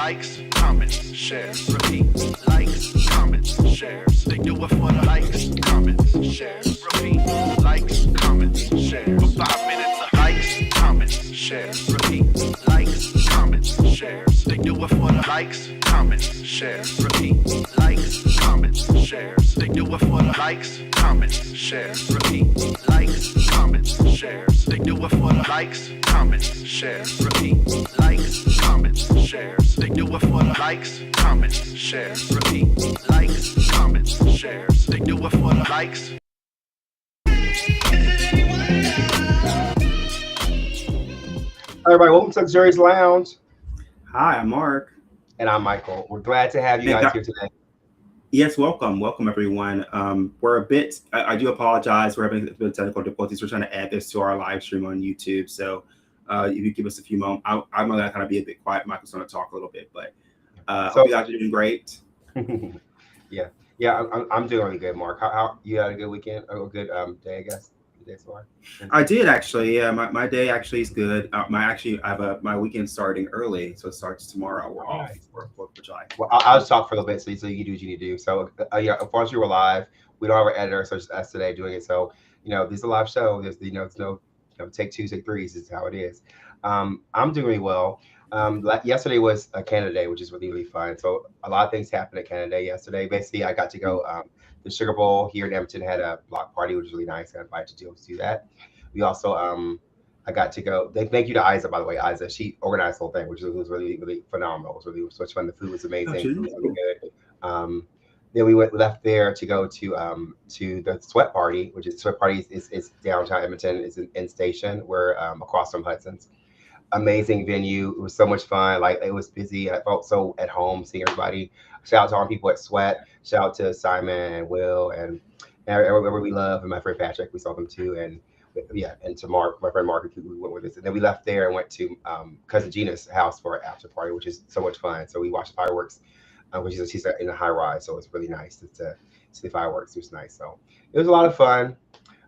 likes, comments, shares, repeat. Likes, comments, shares. They do it for the likes, comments, shares, repeat. Likes, comments, shares. For 5 minutes of likes, comments, shares, repeat. Likes, comments, shares. They do it for the likes, comments, shares, repeat. Likes, comments, shares. They do it for the likes, comments, shares, repeat. Likes, comments, shares. They do it for the likes, comments, shares, repeat. Likes, comments, shares. They do it for the likes, comments, shares, repeat. Likes, comments, shares. They do it for the likes. Hi, everybody, welcome to Luxurious Lounge. Hi, I'm Mark. And I'm Michael. We're glad to have you guys here today. Yes, welcome everyone. We're a bit, I do apologize, we're having a bit of technical difficulties. We're trying to add this to our live stream on YouTube. So if you give us a few moments, I'm going to kind of be a bit quiet. Michael's going to talk a little bit, but hope you guys are doing great. Yeah, I'm doing really good, Mark. How you had a good weekend or a good day, I guess? I did actually. Yeah, my day actually is good. I have my weekend starting early, so it starts tomorrow. We're off for 4th of July. Well, I'll just talk for a little bit so you can do what you need to do. So yeah, unfortunately we're live. We don't have an editor, so it's us today doing it. So this is a live show. There's it's no take 2s, take 3s. This is how it is. I'm doing really well. Yesterday was a Canada Day, which is really fun. So a lot of things happened at Canada Day yesterday. Basically, I got to go. The Sugar Bowl here in Edmonton had a block party, which was really nice. I got invited to do that. We also, I got to go. Thank you to Isa, by the way. Isa, she organized the whole thing, which was really phenomenal. It was so much fun. The food was amazing. It was really good. Then we left there to go to the Sweat Party, which is is downtown Edmonton. It's in Station. We're across from Hudson's. Amazing venue. It was so much fun. Like, it was busy. I felt so at home seeing everybody. Shout out to all the people at Sweat. Shout out to Simon and Will and everybody we love, and my friend Patrick. We saw them too, and to Mark, my friend Mark, who went with us. And then we left there and went to cousin Gina's house for an after party, which is so much fun. So we watched fireworks, which is she's in a high rise, so it's really nice to see the fireworks. It was nice. So it was a lot of fun.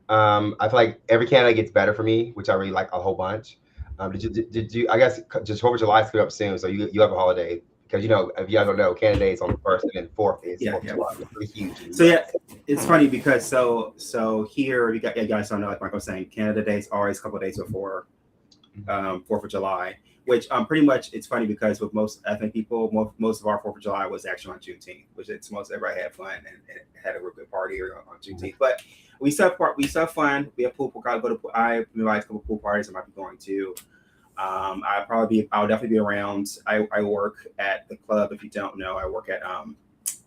I feel like every Canada gets better for me, which I really like a whole bunch. Did you? I guess just 4th of July is coming up soon, so you have a holiday, because if you guys don't know, Canada Day is on the 1st, and then 4th is 4th of July. It's really huge. So yeah, it's funny because so here you guys don't know, like Michael was saying, Canada Day is always a couple of days before 4th of July, which pretty much it's funny because with most ethnic people, most of our 4th of July was actually on Juneteenth, which it's most everybody had fun and had a real good party on Juneteenth. But we still have fun. We have pool. I invite a couple pool parties I might be going to. I'll definitely be around. I work at the club. If you don't know, I work at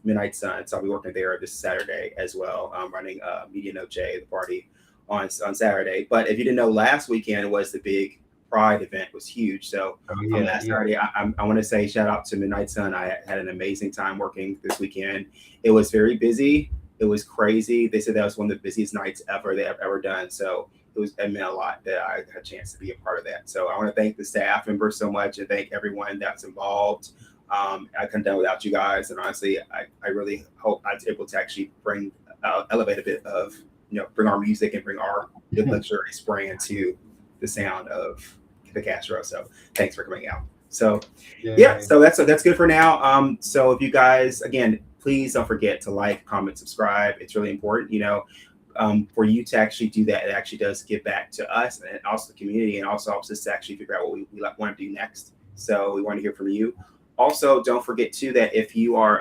Midnight Sun, so I'll be working there this Saturday as well. I'm running Media Noche, the party on Saturday. But if you didn't know, last weekend was the big Pride event. It was huge. So last Saturday, I want to say shout out to Midnight Sun. I had an amazing time working this weekend. It was very busy. It was crazy. They said that was one of the busiest nights they have ever done. So it meant a lot that I had a chance to be a part of that. So I want to thank the staff members so much and thank everyone that's involved. I couldn't have done without you guys. And honestly, I really hope I was able to actually elevate a bit of, bring our music and bring our good luxurious brand to the sound of the Castro. So thanks for coming out. So so that's good for now. So if you guys, again, please don't forget to like, comment, subscribe. It's really important, for you to actually do that. It actually does give back to us and also the community, and also helps us to actually figure out what we want to do next. So we want to hear from you. Also, don't forget too that if you are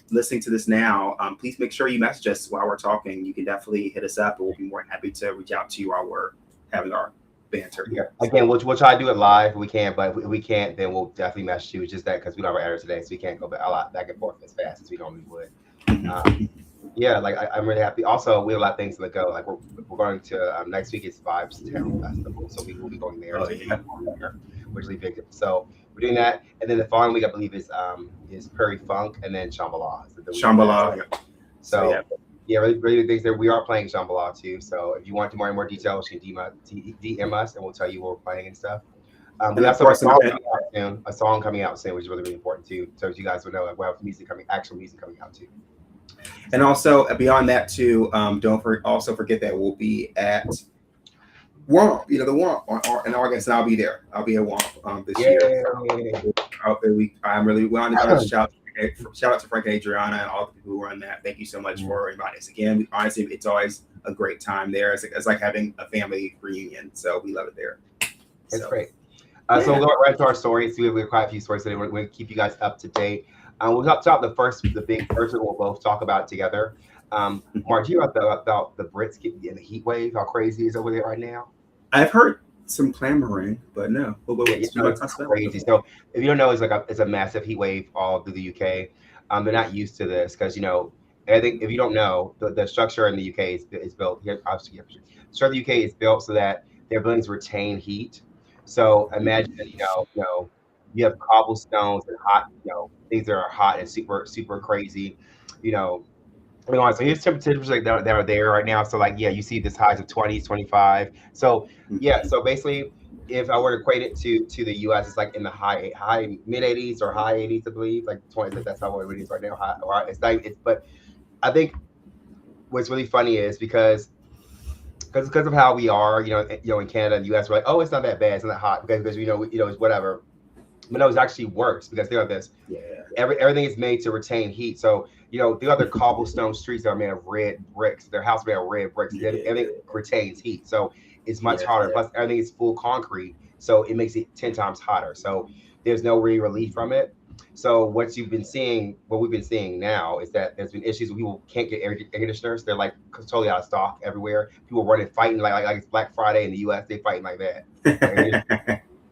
listening to this now, please make sure you message us while we're talking. You can definitely hit us up, and we'll be more than happy to reach out to you while we're having our banter. Yeah. Again, we'll try to do it live if we can, but if we can't, then we'll definitely message you. It's just that because we don't have an editor today, so we can't go back and forth as fast as we normally would. I'm really happy. Also, we have a lot of things to go. Like we're going to next week is Vibes Town Festival, so we will be going there. Which is really big. So we're doing that, and then the following week I believe is Prairie Funk, and then Shambhala. Shambhala. So really big things there. We are playing Shambhala too. So if you want to more details, you can DM us, and we'll tell you what we're playing and stuff. We have a song coming out soon, which is really important too. So as you guys will know, we have actual music coming out too. And also beyond that too, don't forget that we'll be at Womp, the Womp in August, and I'll be there. I'll be at Womp this year. So, I'm really wanting to shout out to Frank and Adriana and all the people who run that. Thank you so much for inviting us again. Honestly, it's always a great time there. It's like having a family reunion. So we love it there. It's great. So we'll go right to our stories. We have quite a few stories today. We're going to keep you guys up to date. We'll talk about the big first one. We'll both talk about it together. Mark, you about the Brits getting the heat wave? How crazy is over there right now? I've heard some clamoring, but no. It's crazy. So if you don't know, it's a massive heat wave all through the UK. They're not used to this because everything. If you don't know, the structure in the UK is built here. Obviously, the structure of the UK is built so that their buildings retain heat. So imagine you have cobblestones and hot things that are hot and super crazy. So here's temperatures that are there right now. So you see this highs of 20s, 25. So so basically, if I were to equate it to the US, it's like in the high mid 80s or high 80s, I believe, like 20. That's how it is right now. But I think what's really funny is because of how we are, in Canada and US, we're like, oh, it's not that bad, it's not that hot because it's whatever. But no, it's actually worse because they have this. Yeah. Everything is made to retain heat. So the other cobblestone streets that are made of red bricks. Their house made of red bricks. Yeah. Everything retains heat, so it's much hotter. Plus, everything is full concrete, so it makes it 10 times hotter. So there's no real relief from it. So what we've been seeing now is that there's been issues where people can't get air conditioners. They're like totally out of stock everywhere. People running, fighting like it's Black Friday in the US. They fighting like that.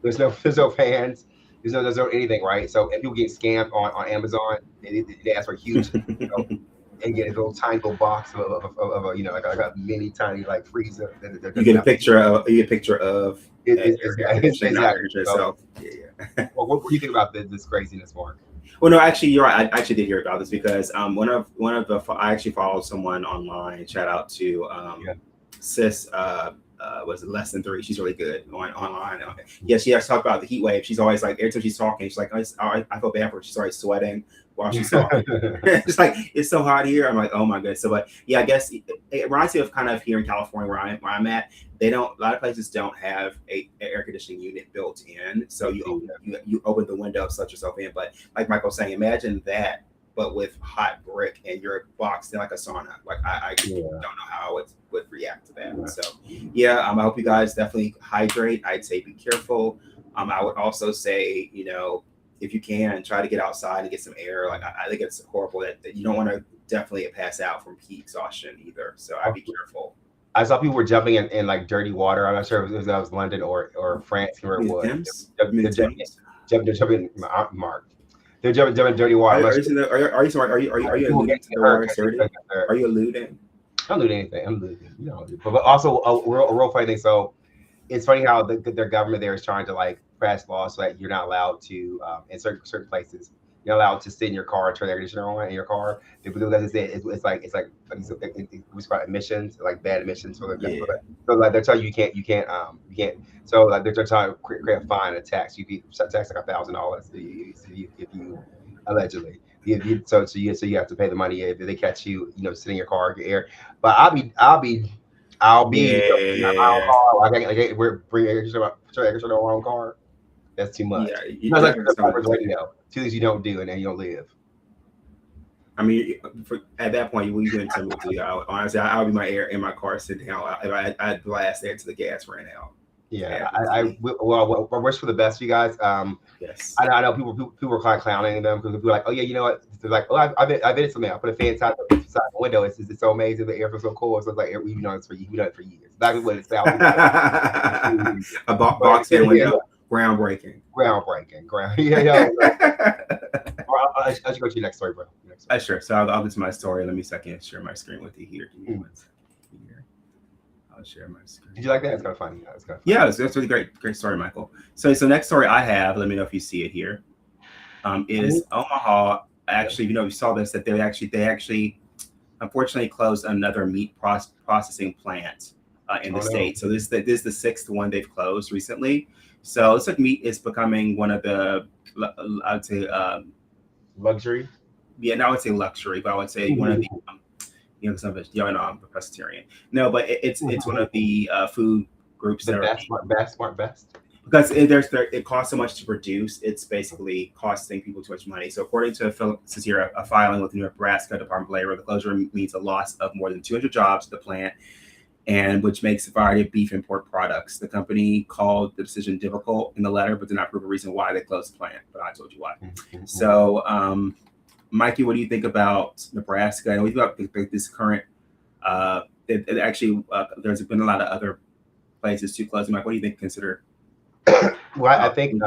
There's no fans. There's no anything, right? So if people get scammed on Amazon, they ask for huge, and get a little tiny little box of a mini tiny freezer. You get a picture of exactly. So, what do you think about this craziness, Mark? Well, no, actually, you're right. I actually did hear about this because I actually followed someone online. Shout out to Sis. Was it Less Than Three? She's really good online. Yeah, she has talked about the heat wave. She's always like, every time she's talking, she's like, I feel bad for her. She's always sweating while she's talking. It's like, it's so hot here. I'm like, oh my goodness. So, but yeah, I guess it reminds me of kind of here in California where I'm at. A lot of places don't have an air conditioning unit built in. So you open the window, let yourself in. But like Michael was saying, imagine that, but with hot brick and you're boxed in like a sauna. Like I don't know how I would react to that. So I hope you guys definitely hydrate. I'd say be careful. I would also say, if you can, try to get outside and get some air. Like I think it's horrible that you don't want to definitely pass out from heat exhaustion either. So I'd be careful. I saw people were jumping in like dirty water. I'm not sure if that was London or France where it was. They're jumping Mark. They're jumping in dirty water. Are you alluding to the water dirty? Are you alluding? I don't do anything. But also a real funny thing. So it's funny how their government there is trying to pass laws so that you're not allowed to in certain places. You're allowed to sit in your car, turn the air conditioner on in your car. Because it's like what's called emissions, like bad emissions. So they're telling you you can't. So they're trying to create a fine, a tax. You be tax like $1,000 if you allegedly. So you have to pay the money if they catch you, sitting in your car, your air. But I'll be. We're bringing air conditioner in our own car. That's too much. Yeah, two things you don't do, and then you don't live. I mean, at that point, what are you going to tell me to do? Honestly, I'll be my air in my car, sit down. I'd blast there until the gas ran out. Yeah, I wish for the best for you guys. Yes, I know people were kind of clowning them because people were like, oh yeah, you know what? They're like, oh, I did something. I put a fan inside the window. It's so amazing. The air feels so cool. So it's like we've done it for years. Exactly what it's sounds. A box fan window. Groundbreaking. Yeah. I should go to your next story, bro. Sure. So I'll get to my story. Let me share my screen with you here. I'll share my screen. Did you like that? It's kind of funny. Yeah, it's really great story, Michael. So next story I have, let me know if you see it here, is Omaha. Actually, you saw this, that they actually unfortunately closed another meat processing plant in the state. So this is the sixth one they've closed recently. So it's like meat is becoming one of the, I would say, luxury. Yeah, no, I would say luxury, but I would say one of the, I'm a pescatarian. No, but it's one of the food groups The that best, smart best. because it costs so much to produce. It's basically costing people too much money. So according to a filing with the Nebraska Department of Labor, the closure means a loss of more than 200 jobs at the plant, and which makes a variety of beef and pork products. The company called the decision difficult in the letter, but did not prove a reason why they closed the plant. But I told you why. Mm-hmm. So, Mikey, what do you think about Nebraska? And we think about this current. It actually, there's been a lot of other places to close. Mike, what do you think? Consider. Well, I think,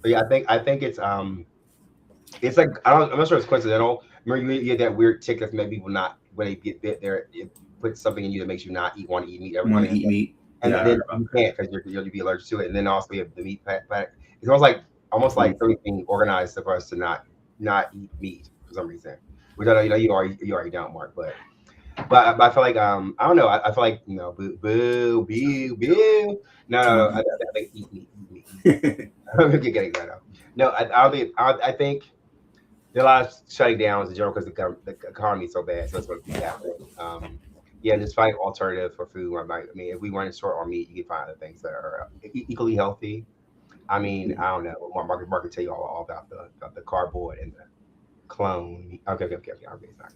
yeah, I think it's like I'm not sure it's coincidental. Remember, you had that weird tick that maybe will not when they get bit there. It puts something in you that makes you not want to eat meat. Want to eat meat, and then you can't because you'll be allergic to it. And then also you have the meat pack. It's almost like everything organized for us to not eat meat for some reason. Which I know you already don't, Mark, but I feel like I don't know. I feel like boo. No. I think eat meat. I'm getting that out. No, I think there are a lot of shutting down in general because the economy is so bad. So that's what happening. Yeah, just find alternative for food. I mean, if we want to short on meat, you can find other things that are equally healthy. I mean, I don't know. Mark can tell you all about the cardboard and the clone. Okay.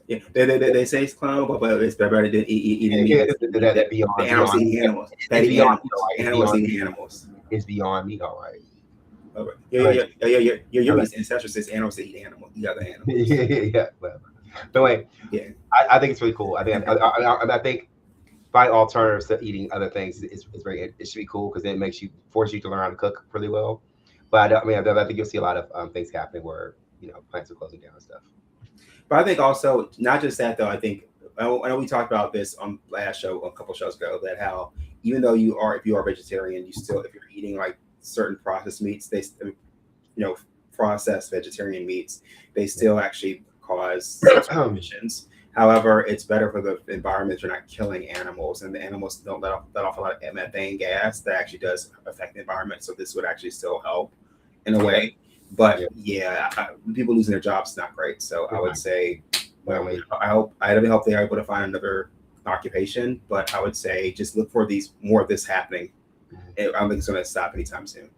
Yeah, they say it's clone, but it's better than eating meat. That beyond the animals eating animals. That beyond animals eating animals. It's beyond meat, all right. Okay. Yeah. Your ancestral says animals that eat animals. You got the animals. Yeah, whatever. But wait, yeah, I think it's really cool. I think find alternatives to eating other things is very. It should be cool because it force you to learn how to cook really well. But I think you'll see a lot of things happening where plants are closing down and stuff. But I think also not just that though. I know we talked about this on last show, a couple shows ago, that how even though if you are vegetarian, if you're eating like certain processed meats, processed vegetarian meats, they still actually cause emissions. However, it's better for the environment. You're not killing animals, and the animals don't let off a lot of methane gas that actually does affect the environment. So this would actually still help in a way. But people losing their jobs is not great. So I would say, I hope they are able to find another occupation. But I would say just look for more of this happening. I don't think it's going to stop anytime soon.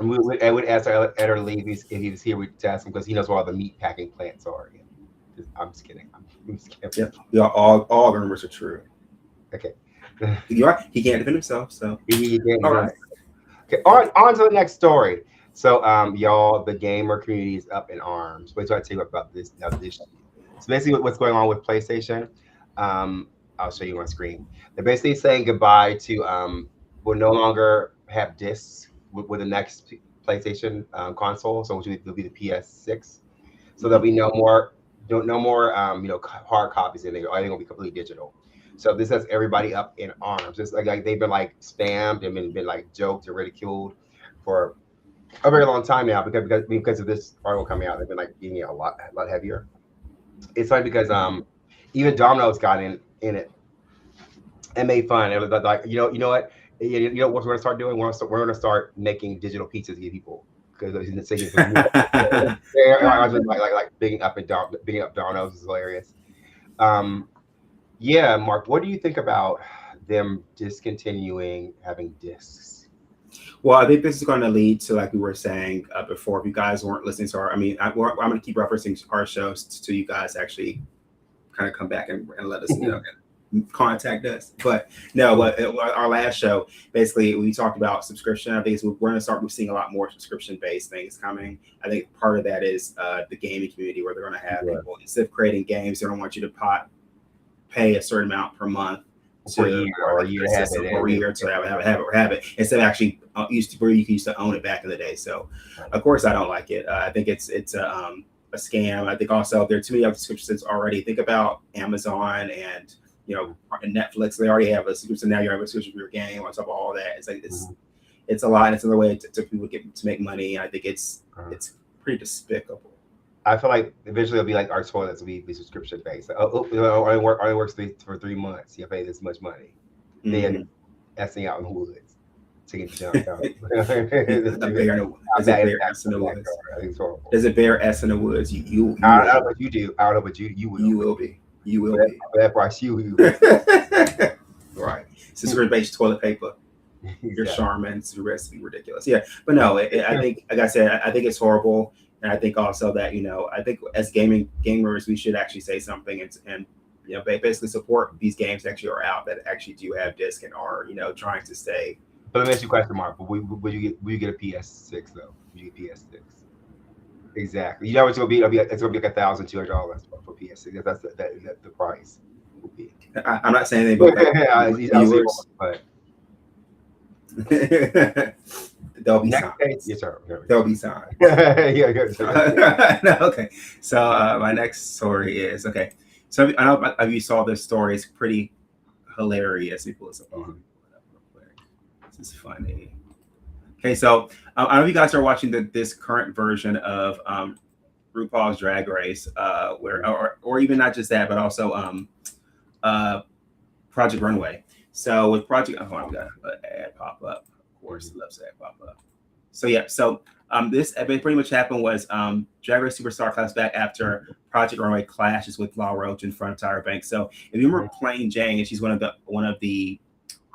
I would ask Eder Lee if he was here. We'd ask him because he knows where all the meat packing plants are. I'm just kidding. Yeah, all the rumors are true. Okay. You're right. He can't defend himself. So all right. Okay. On to the next story. So, y'all, the gamer community is up in arms. Wait till I tell you about this. So basically, what's going on with PlayStation? I'll show you on screen. They're basically saying goodbye to. Will no longer have discs with the next PlayStation console, so which will be the PS6. So there'll be no more hard copies in there. Everything will be completely digital. So this has everybody up in arms. It's like they've been like spammed and been like joked and ridiculed for a very long time now because of this article coming out. They've been like getting it a lot heavier. It's funny because even Domino's got in it and made fun. It was like you know what. You know what we're gonna start doing? We're gonna start making digital pizzas to give people because like bigging up Domino's is hilarious. Yeah, Mark, what do you think about them discontinuing having discs? Well, I think this is going to lead to, like we were saying before, if you guys weren't listening to I'm going to keep referencing our shows to you guys actually kind of come back and let us know. Contact us. But no, our last show, basically we talked about subscription. I think we're going to start seeing a lot more subscription-based things coming. I think part of that is the gaming community, where they're going to have people, instead of creating games, they don't want you to pay a certain amount per month for a year to have it instead of actually used to own it back in the day. So of course I don't like it. I think it's a scam. I think also there are too many other subscriptions already. Think about Amazon and and Netflix. They already have a subscription. Now you have a subscription for your game on top of all that. It's like it's a lot. It's another way to people to make money. I think it's pretty despicable. I feel like eventually it'll be like our toilets will be subscription based. Like, only works for 3 months. You pay this much money. Then essing out in the woods to get jumped out. There's a bear S in the woods. There's a bear S in the woods. I don't know what you do. I don't know what you will. You will be. You will be. For that price, you will. Right. Subscription based toilet paper. your Exactly. Charmins, the rest be ridiculous. Yeah, but no, I think, like I said, I think it's horrible, and I think also that I think as gamers, we should actually say something and basically support these games that actually are out that actually do have disc and are trying to stay. But let me ask you a question, Mark. But would you get a PS6 though? Would you get PS6? Exactly. You know it's gonna be. It's gonna be like $1,200 for PS6. That's the price will be. I'm not saying anything about Yeah, that. I'll see Viewers, but they'll be next signed. day, yes, sir. They'll be signed. Yeah, good. No, okay. So my next story is okay. So I know if you saw this story. It's pretty hilarious. Let me pull this up. This is funny. Okay, so I don't know if you guys are watching this current version of RuPaul's Drag Race, where or even not just that, but also Project Runway. So with Project, we got an ad pop up. Of course, it loves ad pop up. So yeah, so this pretty much happened was Drag Race Superstar comes back after Project Runway clashes with Law Roach in front of Tyra Banks. So if you remember Plain Jane, she's one of the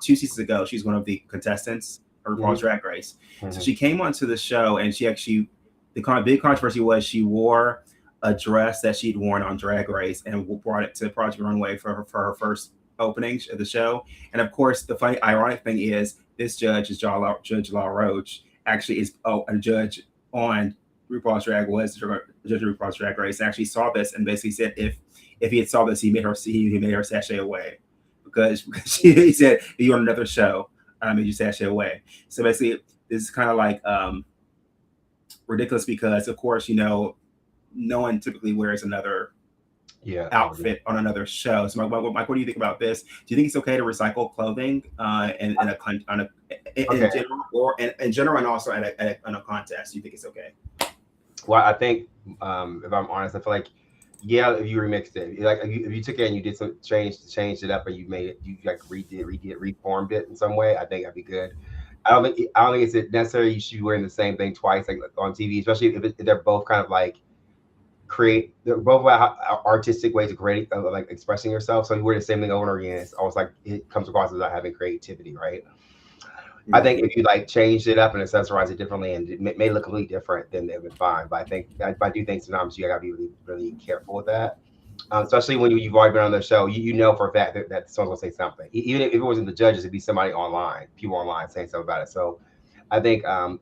2 seasons ago, she's one of the contestants of RuPaul's Drag Race. So she came onto the show, and she actually, the big controversy was she wore a dress that she'd worn on Drag Race and brought it to Project Runway for her first opening of the show. And of course, the funny, ironic thing is this judge is Judge Law Roach, actually is a judge on RuPaul's Drag was judge of RuPaul's Drag Race, and actually saw this and basically said if he had saw this, he made her sashay away because he said if you want another show, you sashay away. So basically, this is kind of like ridiculous because of course no one typically wears another outfit on another show. So Mike, what do you think about this? Do you think it's okay to recycle clothing in general, or in general, and also at a contest? Do you think it's okay? Well, I think if I'm honest, I feel like if you remixed it, like if you took it and you did some changed it up, and you made it, you like reformed it in some way, I think that'd be good. I don't think it's necessary you should be wearing the same thing twice, like on TV, especially if they're both kind of like they're both about artistic ways of creating, like expressing yourself. So you wear the same thing over and over again, it's almost like it comes across as not having creativity, right? I think if you like changed it up and accessorized it differently and it made it look completely different, then it would be fine. But I do think sometimes you gotta be really, really careful with that, especially when you've already been on the show. You know for a fact that someone's gonna say something, even if it wasn't the judges, it'd be somebody online, people online saying something about it. So I think I'm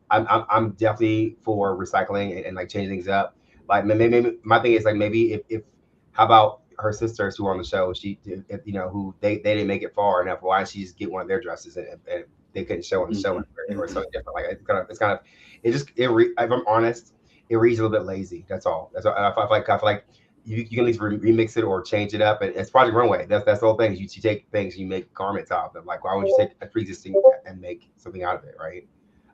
definitely for recycling and like changing things up. Like maybe my thing is like maybe if how about her sisters who were on the show, who they didn't make it far enough, why don't she just get one of their dresses and they couldn't show on the show or something different. Like if I'm honest, it reads a little bit lazy. That's all. I feel like you can at least remix it or change it up. And it's Project Runway. That's the whole thing. You take things, you make garments out of them. Like why would you take a pre-existing and make something out of it, right?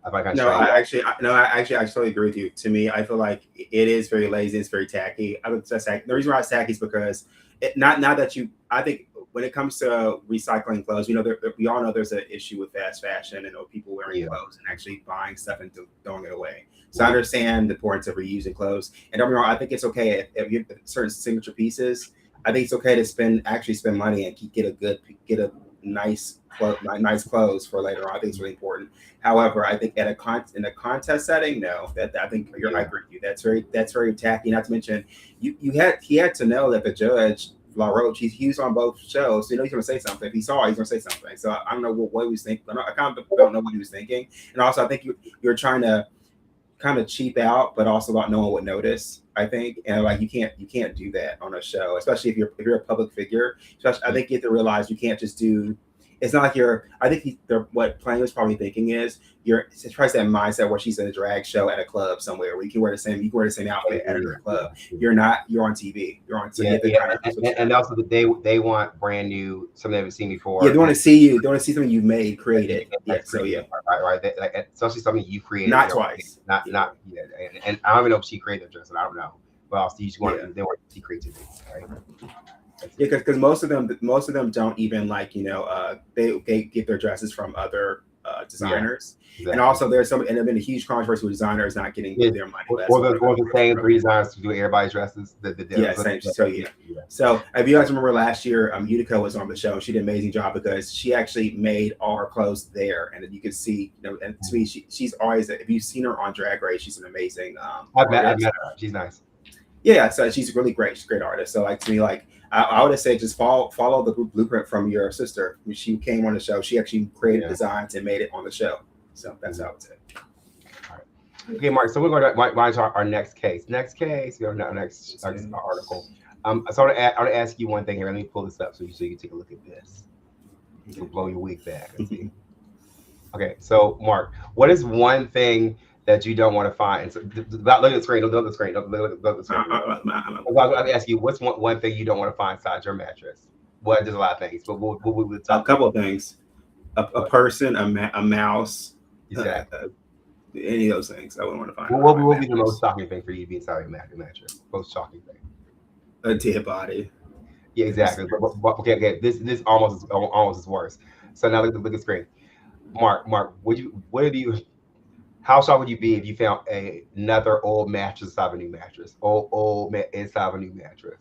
I totally agree with you. To me, I feel like it is very lazy. It's very tacky. The reason why it's tacky is because I think when it comes to recycling clothes, we all know there's an issue with fast fashion and people wearing clothes and actually buying stuff and throwing it away. So I understand the importance of reusing clothes. And don't get me wrong, I think it's okay if you have certain signature pieces. I think it's okay to spend money and get a nice clothes for later on. I think it's really important. However, I think in a contest setting, no. I think I agree with you. That's very tacky. Not to mention, he had to know that the judge Law Roach, he was on both shows, so he's going to say something. If he saw it, he's going to say something. So I don't know what he was thinking. I kind of don't know what he was thinking. And also, I think you're trying to kind of cheap out, but also not no one would notice. I think, and like you can't do that on a show, especially if you're a public figure. Especially, I think you have to realize you can't just do. It's not like I think what Plain was probably thinking is it's probably that mindset where she's in a drag show at a club somewhere where you can wear the same outfit at a club. You're on TV. You're on TV. And also they want brand new, something they haven't seen before. Yeah, they want to see you. They want to see something you've made, created. Yeah, so yeah, right. Especially something you created. Not twice. Not yeah. And I don't even know if she created the dress. I don't know. But also they want to see creativity, right? Yeah, because most of them don't even they get their dresses from other designers. Exactly. And also there's been a huge controversy with designers not getting their money. Or the same 3 designers to do everybody's dresses. Same. So if you guys remember last year, Utica was on the show. She did an amazing job because she actually made all her clothes there, and you can see, and to me, she's always. If you've seen her on Drag Race, she's an amazing. I've met her. She's nice. Yeah, so she's really great. She's a great artist. So to me, I would have said just follow the blueprint from your sister. When she came on the show, she actually created designs and made it on the show. So that's how I would say. All right. Okay, Mark. So we're going to our next case. Next case. Our next article. So I want to ask you one thing here. Let me pull this up so you can take a look at this. You'll blow your wig back. Okay. So Mark, what is one thing that you don't want to find? So, look at the screen. Don't look at the screen. Don't look at the screen. I'll ask you, what's one thing you don't want to find inside your mattress? Well, there's a lot of things, but we'll talk. A couple of things. A person, a mouse. Exactly. Any of those things I wouldn't want to find. What would be the most shocking thing for you to be inside your mattress? Most shocking thing. A dead body. Yeah, exactly. But okay. This almost is worse. So now look at the screen. Mark, how shocked would you be if you found another old mattress inside of a new mattress? Inside of a new mattress.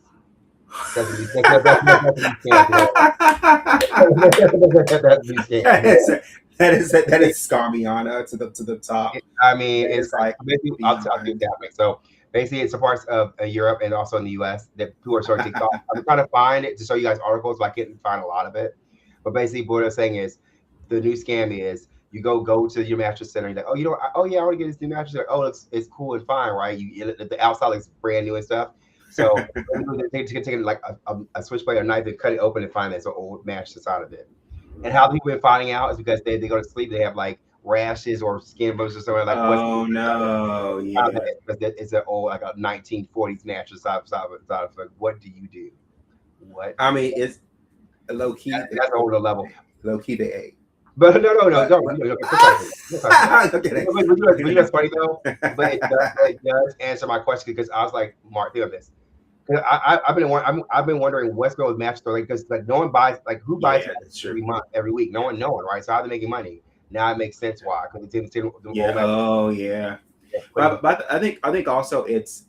That is Scarmiana to the top. I mean, it's like basically, I'll do that. So basically, it's a parts of Europe and also in the US that people are starting TikTok. I'm trying to find it to show you guys articles, but I couldn't find a lot of it. But basically, what I'm saying is the new scam is you go to your mattress center. You're like, I want to get this new mattress. Like, it's cool and fine, right? The outside looks brand new and stuff. So they take like a switchblade or knife and cut it open and find there's an old mattress inside of it. And how people been finding out is because they go to sleep, they have like rashes or skin bruises or something like. Oh no! Yeah, it's an old like a 1940s mattress inside of like, what do you do? What? I mean, it's low key. That's a whole other level. Low key, they ate. But no. That's funny though. But it does answer my question because I was like, Mark, think of this. I've been wondering what's going with mattress store, because like no one buys, like who buys every week? No one, right? So how are they making money? Now it makes sense why, because But I think also it's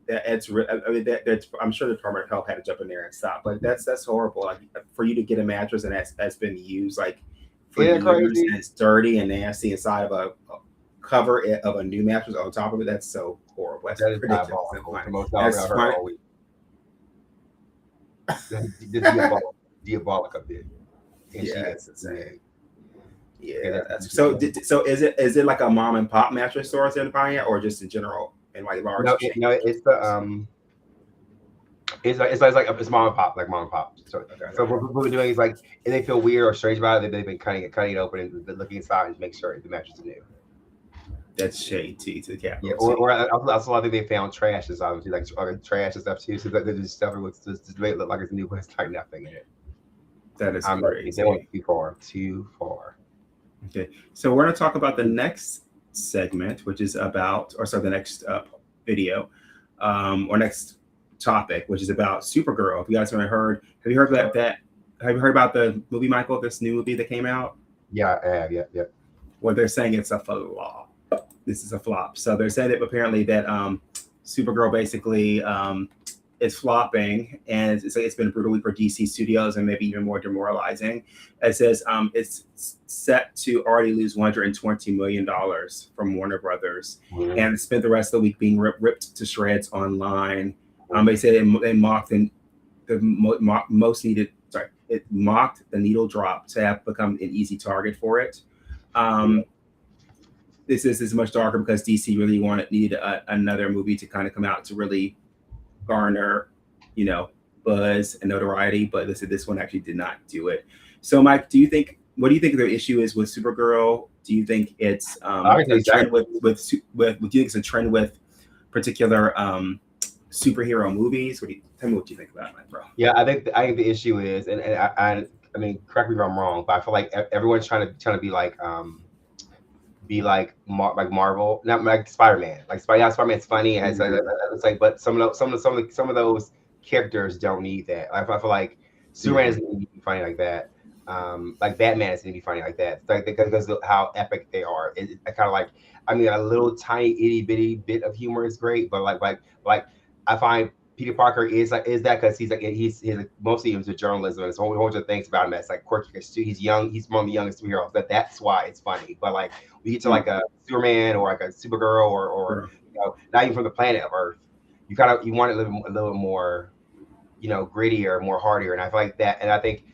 I'm sure the Department of Health had to jump in there and stop, but that's horrible. Like for you to get a mattress and that's been used like for years and it's dirty and nasty inside of a cover of a new mattress on top of it. That's so horrible. That's ridiculous. That's funny. Diabolic up there. That's insane. So is it like a mom and pop mattress stores in Pioneer or just in general in like large? No, it's the it's mom and pop, like mom and pop. So what we're doing is like if they feel weird or strange about it, they've been cutting it open and looking inside and make sure the mattress is new. That's shady to the capital. Yeah, or also I think they found trash is obviously like trash and stuff too. So that this stuff looks just make it look like it's new, but it's like nothing in it. That is crazy. They went too far. Okay, so we're going to talk about the next segment, which is about, the next video, or next topic, which is about Supergirl. If you guys haven't heard, have you heard about the movie, Michael? This new movie that came out? Yeah, I have. Yeah. Well, they're saying it's a flop. This is a flop. So they're saying that apparently that Supergirl basically is flopping, and it's been a brutal week for DC Studios and maybe even more demoralizing. It says it's set to already lose $120 million from Warner Brothers, and spent the rest of the week being ripped to shreds online. They said they mocked it mocked the needle drop to have become an easy target for it. This is much darker because DC really needed another movie to kind of come out to really garner, buzz and notoriety. But this one actually did not do it. So, Mike, what do you think the issue is with Supergirl? Do you think it's a trend with do you think it's a trend with particular superhero movies? Tell me what you think about it, bro? Yeah, I think the issue is, and I mean, correct me if I'm wrong, but I feel like everyone's trying to be like Marvel, not like Spider-Man. Like Spider-Man's funny. It's like, but some of those characters don't need that. I feel like Superman doesn't need to be funny like that. Like Batman is gonna be funny like that. It's like because of how epic they are. I kind of like. I mean, a little tiny itty bitty bit of humor is great, but like I find Peter Parker is that because he's like, mostly into journalism. And there's a whole bunch of things about him that's like quirky. He's young. He's one of the youngest superheroes. That's why it's funny. But like we get to like a Superman or like a Supergirl or you know, not even from the planet of Earth, you want it a little bit more, you know, grittier, more hardier. And I feel like that. And I think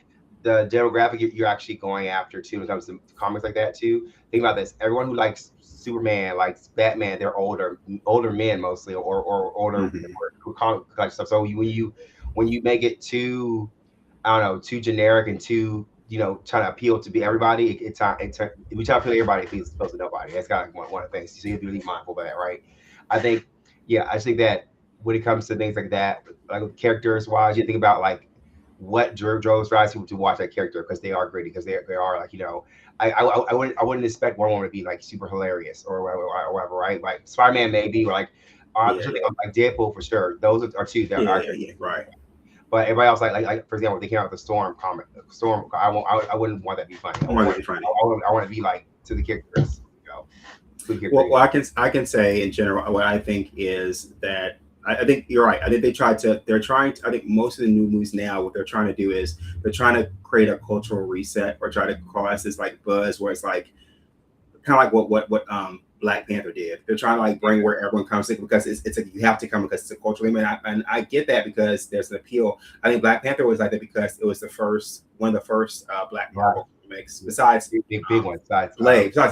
the demographic you're actually going after too when it comes to comics like that too. Think about this: everyone who likes Superman, likes Batman, they're older men mostly, or older who college stuff. So when you make it too, I don't know, too generic and too, you know, trying to appeal to be everybody, we try to appeal to everybody, it's supposed to nobody. That's kind of one of the things. So you have to be really mindful of that, right? I think that when it comes to things like that, like characters wise, you think about like what drove people to watch that character because they are gritty, because they are like, you know, I wouldn't expect Wonder Woman to be like super hilarious or whatever, right? Like Spider-Man maybe, or like like Deadpool for sure. Those are two that are right. But everybody else like for example, they came out with the Storm comic. Storm, I wouldn't want that to be funny. I want to be like to the characters. You know, well, I can say in general what I think is that I think you're right. I think I think most of the new movies now, what they're trying to do is they're trying to create a cultural reset or try to cause this like buzz where it's like kind of like what Black Panther did. They're trying to like bring where everyone comes to because it's like you have to come because it's a cultural event. And I get that because there's an appeal. I think Black Panther was like that because it was one of the first Black Marvel comics besides big one besides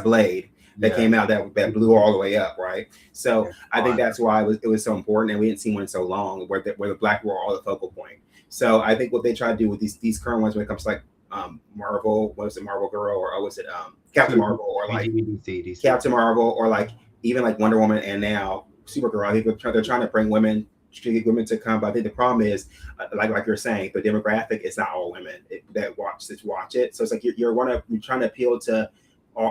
Blade. That came out that blew all the way up, right? So I think that's why it was so important, and we didn't see one in so long where the Black were all the focal point. So I think what they try to do with these current ones when it comes to like Marvel, what was it, Marvel Girl, or was it Captain Marvel, or like DC. Captain Marvel, or like even like Wonder Woman, and now Supergirl. I think they're trying to bring women to come, but I think the problem is like you're saying, the demographic is not all women that watch it. So it's like you're trying to appeal to.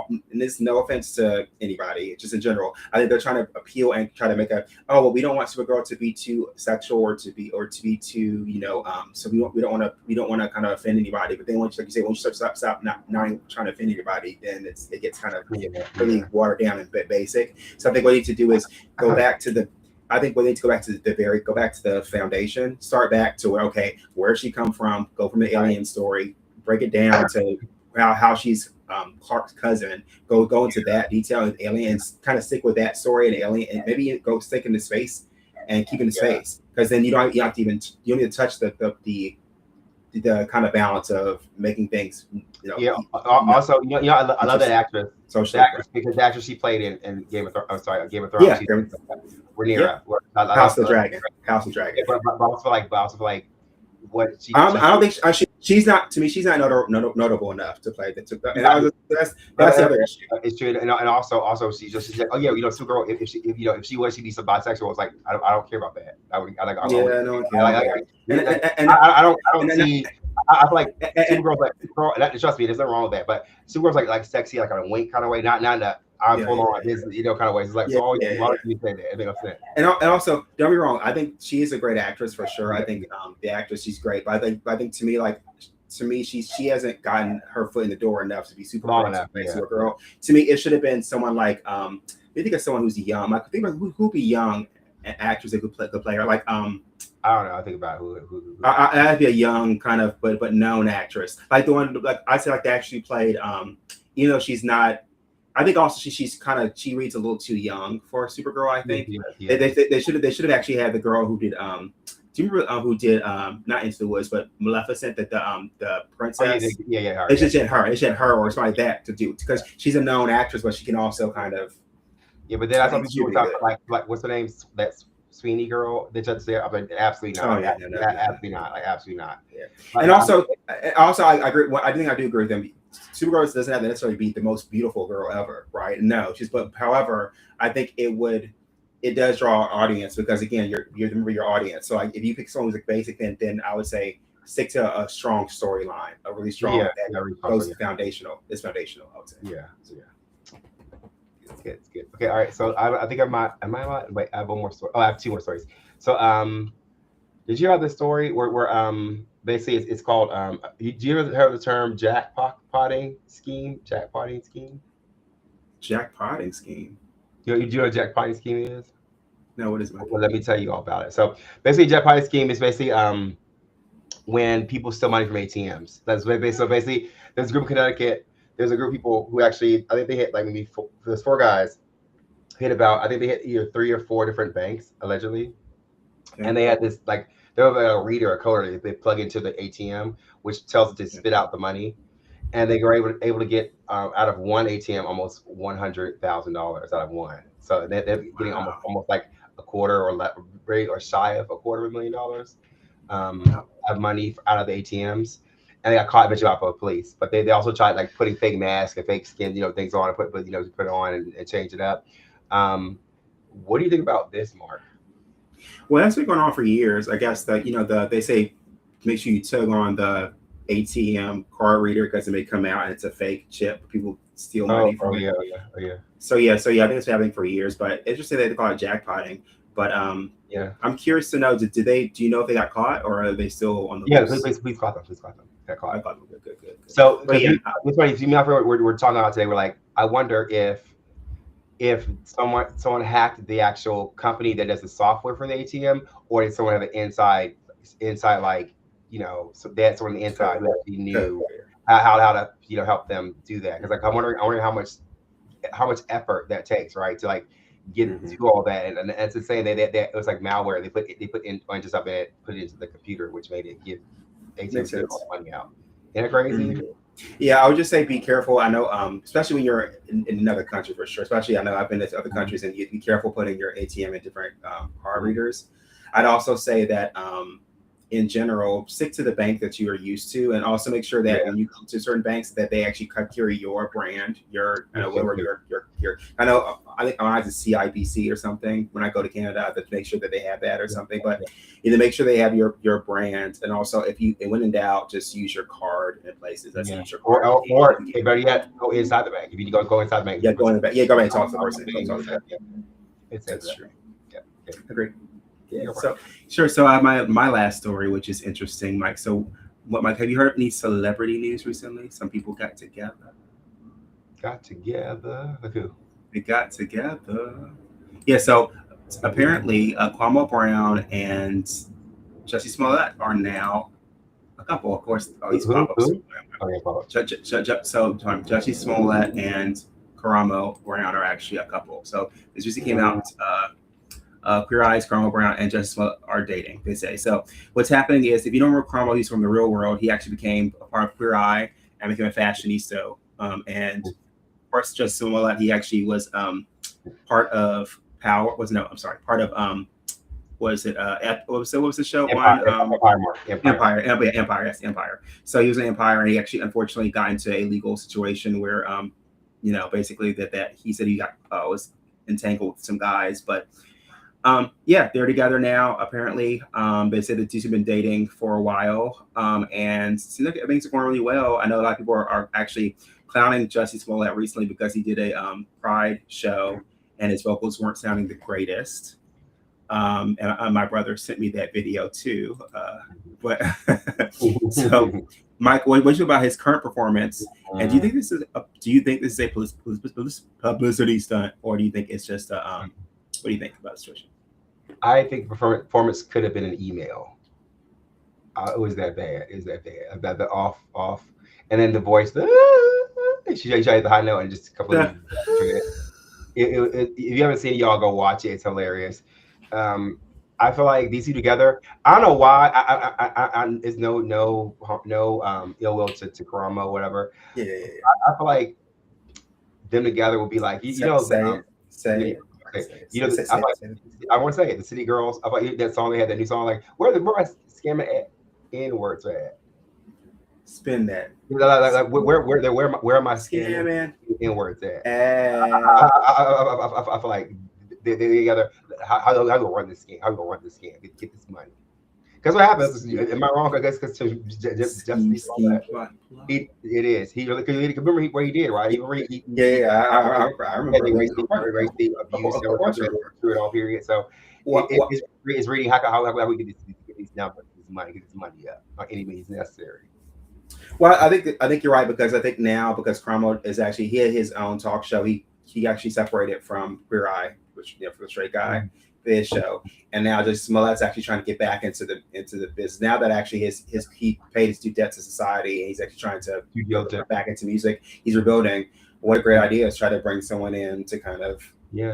And this, no offense to anybody, just in general, I think they're trying to appeal and try to make we don't want Supergirl to be too sexual or to be too, you know, so we don't want to kind of offend anybody. But then once, like you say, once you stop not trying to offend anybody, then it gets kind of really watered down and basic. So I think what we need to do is go back to the foundation, start back to where she come from, go from the alien story, break it down to how she's Clark's cousin, go into that detail and aliens, kind of stick with that story and alien, and maybe go stick in the space and keep in the space, because then you don't need to touch the kind of balance of making things, you know. Also, you know, I love that actress. Because the actress she played in Game of Thrones. I'm sorry, Game of Thrones. Yeah, Rhaenyra. House of the Dragon. But also like what she. I don't think she's not, to me, she's not notable enough to play that's the other issue. It's true, and also she's like, oh yeah, you know, Supergirl, if she was, she'd be some bisexual. It's like I don't care about that. I don't see. I feel like Supergirl's like Supergirl, trust me, there's nothing wrong with that. But Supergirl's like sexy, like on a wink kind of way, not in the I'm full on his, you know, kind of ways. It's like so. A lot of people say that. It makes sense. And also, don't get me wrong. I think she is a great actress for sure. I think the actress, she's great. But I think to me, she hasn't gotten her foot in the door enough to be Supergirl. To me, it should have been someone like I think of someone who's young. Like think about who'd be young actress that could play her. Like I don't know. I think about who. I'd be a young kind of but known actress, like the one like I said, like they actually played. You know, she's not. I think also she reads a little too young for Supergirl. I think they should have actually had the girl who did. Do you remember who did not Into the Woods, but Maleficent, that the princess? Her. It should have her or something like that to do, because she's a known actress, but she can also kind of. Yeah, but then I thought people talk like what's her name? That's Sweeney girl. They just say, absolutely not. Absolutely not. Like absolutely not. Yeah. And also I agree. I think I do agree with them. Supergirl doesn't have to necessarily be the most beautiful girl ever, right? No, however, I think it does draw an audience, because again, you're your audience. So like if you pick someone who's like basic, then I would say stick to a strong storyline, a really strong that goes foundational. It's foundational, I would say. Yeah. It's good. Okay, all right. So I think wait, I have one more story. Oh, I have two more stories. So did you have the story where basically it's called. Do you ever heard of the term jackpotting scheme? Jackpotting scheme. Jackpotting scheme. Do you know what a jackpotting scheme is? No, what is my? Well, let me tell you all about it. So basically, jackpotting scheme is basically when people steal money from ATMs. That's basically, so basically there's a group in Connecticut. There's a group of people who actually, I think they hit like maybe there's 4 guys hit about, I think they hit either 3 or 4 different banks allegedly. Okay. And they had this like, they have a reader, a coder they plug into the ATM, which tells it to spit out the money. And they were able to get out of one ATM almost $100,000 out of one. So they're getting almost like a quarter or shy of $250,000 of money out of the ATMs. And they got caught eventually by police. But they also tried like putting fake masks and fake skin, things on and put it on and change it up. What do you think about this, Mark? Well, that's been going on for years. I guess that they say make sure you tug on the ATM card reader because it may come out and it's a fake chip. People steal money from it. Yeah. So I think it's been happening for years. But interesting that they call it jackpotting. But yeah, I'm curious to know. Do you know if they got caught or are they still on the? Yeah, loose? please caught them. Got caught. Good. So, but yeah, it's funny. We're talking about today. We're like, I wonder if someone hacked the actual company that does the software for the ATM, or did someone have an inside like so they had someone on the inside who actually knew how to help them do that. Because like I'm wondering how much effort that takes, right, to like get to all that, and it's insane. They it was like malware. They put into something and put it into the computer, which made it give ATM all the money out. Isn't that crazy? Yeah, I would just say be careful. I know, especially when you're in another country for sure. Especially I know I've been to other countries, and you be careful putting your ATM in different card readers. I'd also say that in general, stick to the bank that you are used to, and also make sure that when you come to certain banks that they actually carry your brand, your I think mine is CIBC or something. When I go to Canada, I have to make sure that they have that or something. But either make sure they have your brand, and also if when in doubt, just use your card in places. That's use your card. Or better yet, go inside the bank. If you go inside the bank. Yeah, go in the bank. Yeah, go back and talk to the person. That's true. Yeah, agreed. Yeah, so sure. So I have my last story, which is interesting, Mike. So, Mike? Have you heard any celebrity news recently? Some people got together. Like who? They got together. Yeah. So apparently, Cuomo Brown and Jussie Smollett are now a couple. Of course, all these pop-ups. So Jussie Smollett and Cuomo Brown are actually a couple. So this recently came out. Queer Eyes, Cuomo Brown, and Jussie Smollett are dating, they say. So what's happening is, if you don't remember Cuomo, he's from The Real World. He actually became a part of Queer Eye and became a fashionista. And first, Jussie Smollett, he actually was part of Power. What was the show? Empire. Yes, Empire. So he was in Empire, and he actually unfortunately got into a legal situation where, basically that he said he was entangled with some guys, but. They're together now. Apparently, they said that these have been dating for a while, and it seems like things are going really well. I know a lot of people are actually clowning Jussie Smollett recently because he did a Pride show and his vocals weren't sounding the greatest. And my brother sent me that video too. So, Mike, what do you think about his current performance? And do you think this is a publicity stunt, or do you think it's just a what do you think about the situation? I think performance could have been an email. It was that bad. The off, and then the voice. She tried the high note and just a couple of. If you haven't seen it, y'all go watch it. It's hilarious. I feel like these two together. I don't know why. I it's no ill will to Cuomo, whatever. Yeah. I feel like them together would be like say it. I want to say it. The City Girls. I thought that song they had, that new song, like where my scamming N words at? Spin that. Like where are my scamming N words at? I feel like they together. How do we run this scam? How do we run this scam? Get this money. Because what happens? Am I wrong? I guess because just it is. He really remember what he did, right? I remember. They raised the abuse through it all period. So it's reading how we get these numbers, get his money up by any means necessary. Well, I think you're right, because I think now, because Cromwell is actually, he had his own talk show. He actually separated from Queer Eye, which, you know, for the straight guy, his show, and now just Smollett's actually trying to get back into the business now that actually he paid his due debt to society, and he's actually trying to get back into music. He's rebuilding. What a great idea is try to bring someone in to kind of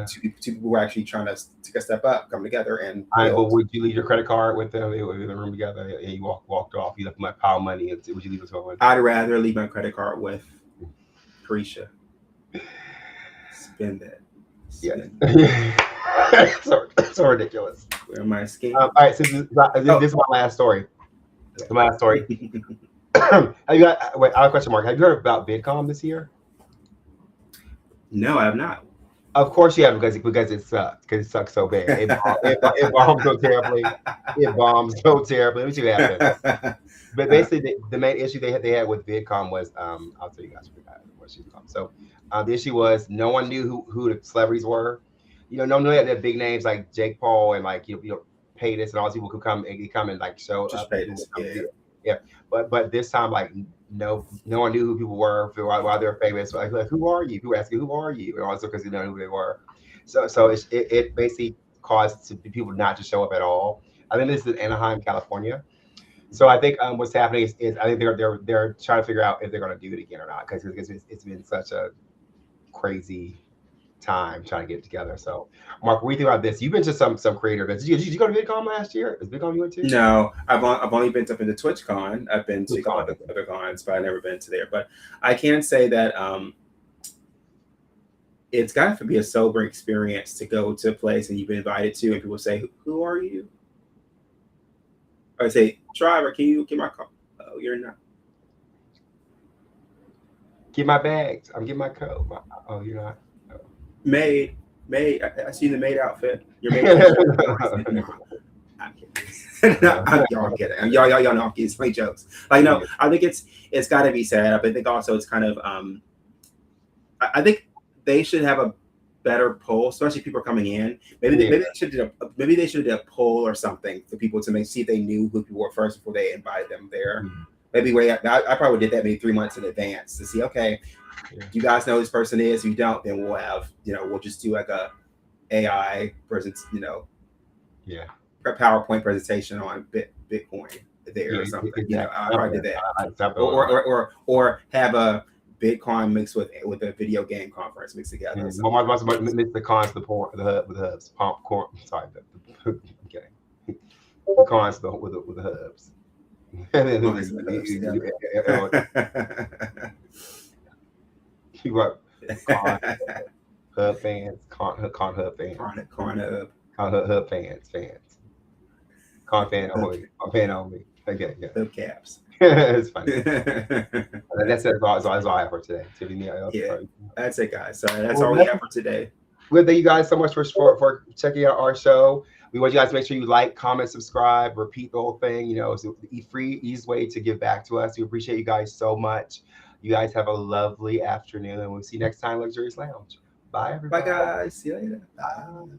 two people who are actually trying to take a step up, come together and. But would you leave your credit card with them? They were in the room together, and you walked off. You left my pile of money. And would you leave it with? I'd rather leave my credit card with Carisha. Spend it. Yeah. so ridiculous. Where am I escaping? All right, so this is my last story. The last story. Have you got? Wait, I have a question mark. Have you heard about VidCon this year? No, I have not. Of course you have, because it sucks. Because it sucks so bad. It bombs so terribly. It bombs so terribly. Let me see what happens. But basically, the main issue they had with VidCon was, I'll tell you guys what she's called. So the issue was no one knew who the celebrities were. You know, normally they had big names like Jake Paul and like you know Paytas and all these people could come and like show Just up. Paytas, yeah. But this time, like no one knew who people were while they were famous. Like who are you? People asking who are you, and also because they know who they were. So it basically caused people not to show up at all. I think this is in Anaheim, California. So I think what's happening is I think they're trying to figure out if they're going to do it again or not, because it's been such a crazy time trying to get it together. So Mark, what do you think about this? You've been to some creator events. Did you go to VidCon last year? Is VidCon you went to? No, I've only been to TwitchCon. I've been to other cons, but I've never been to there. But I can say that it's got to be a sobering experience to go to a place and you've been invited to, and people say, "Who are you?" Or I say, "Driver, can you get my car?" Oh, you're not. Get my bags. I'm getting my coat. Oh, you're not. Maid, I see the maid outfit. Your maid outfit. I'm kidding. No, I'm kidding. Y'all know I'm kidding. It's funny jokes. Like, no, I think it's got to be set up. I think also it's kind of I think they should have a better poll, especially people coming in. Maybe they should do a poll or something for people to see if they knew who people were first before they invited them there. Mm-hmm. Maybe I probably did that maybe 3 months in advance to see, okay, you guys know who this person is. If you don't, then we'll have, we'll just do like a AI present, PowerPoint presentation on Bitcoin there or something. I probably did that. Or have a Bitcoin mixed with a video game conference mixed together. Well, my boss mix the cons, the hubs. Sorry, I'm kidding. The cons with the hubs. You got hub fans, con hub fans, con hub fans, con fan only. Okay, yeah. Hub caps. It's funny. That's all I have for today. That's it, guys. So that's all we have for today. Well, thank you guys so much for checking out our show. We want you guys to make sure you like, comment, subscribe, repeat the whole thing. It's a free, easy way to give back to us. We appreciate you guys so much. You guys have a lovely afternoon, and we'll see you next time, Luxurious Lounge. Bye, everybody. Bye, guys. See you later. Bye.